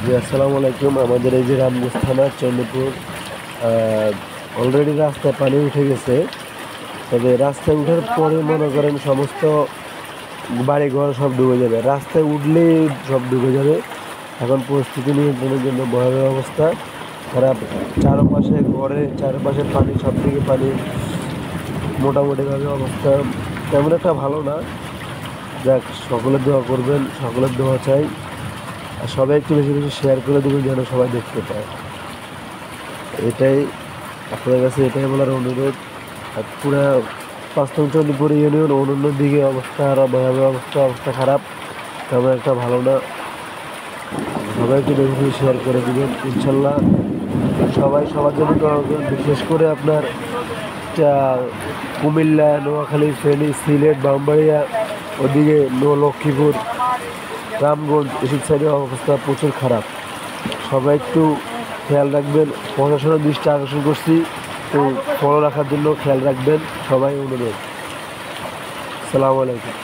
জি, আসসালামু আলাইকুম। আমাদের এই যে রামগঞ্জ থানা চন্দ্রপুর অলরেডি রাস্তায় পানি উঠে গেছে। তবে রাস্তায় উঠার পরে মনে করেন সমস্ত বাড়িঘর সব ডুবে যাবে। রাস্তায় উঠলেই সব ডুবে যাবে। এখন পরিস্থিতি নিয়ন্ত্রণের জন্য ভয়াবহ অবস্থা খারাপ। চারপাশে ঘরে চারপাশে পানি, সব দিকে পানি। মোটামুটিভাবে অবস্থা তেমন একটা ভালো না। যাক, সকলের দোয়া করবেন, সকলের দোয়া চাই। আর সবাই একটু বেশি বেশি শেয়ার করে দেবেন যেন সবাই দেখতে পায়। এটাই আপনার কাছে এটাই বলার অনুরোধ। আর পুরা ৫ নং চন্দ্রপুর ইউনিয়ন অন্যান্য দিকে অবস্থা আরও ভয়াবহ অবস্থা খারাপ, তেমন একটা ভালো না। সবাই একটু বেশি বেশি শেয়ার করে দেবেন ইনশাল্লাহ। সবাই সবার জন্য দোয়া করবেন। বিশেষ করে আপনার কুমিল্লা, নোয়াখালী, ফেনী, সিলেট, ব্রাহ্মণবাড়িয়া, ওদিকে লক্ষ্মীপুর, রামগঞ্জ, এসব সাইডে অবস্থা প্রচুর খারাপ। সবাই একটু খেয়াল রাখবেন। প্রশাসনের দৃষ্টি আকর্ষণ করছি, তো ফলো রাখার জন্য খেয়াল রাখবেন সবাই, অনুরোধ। আসসালামু আলাইকুম।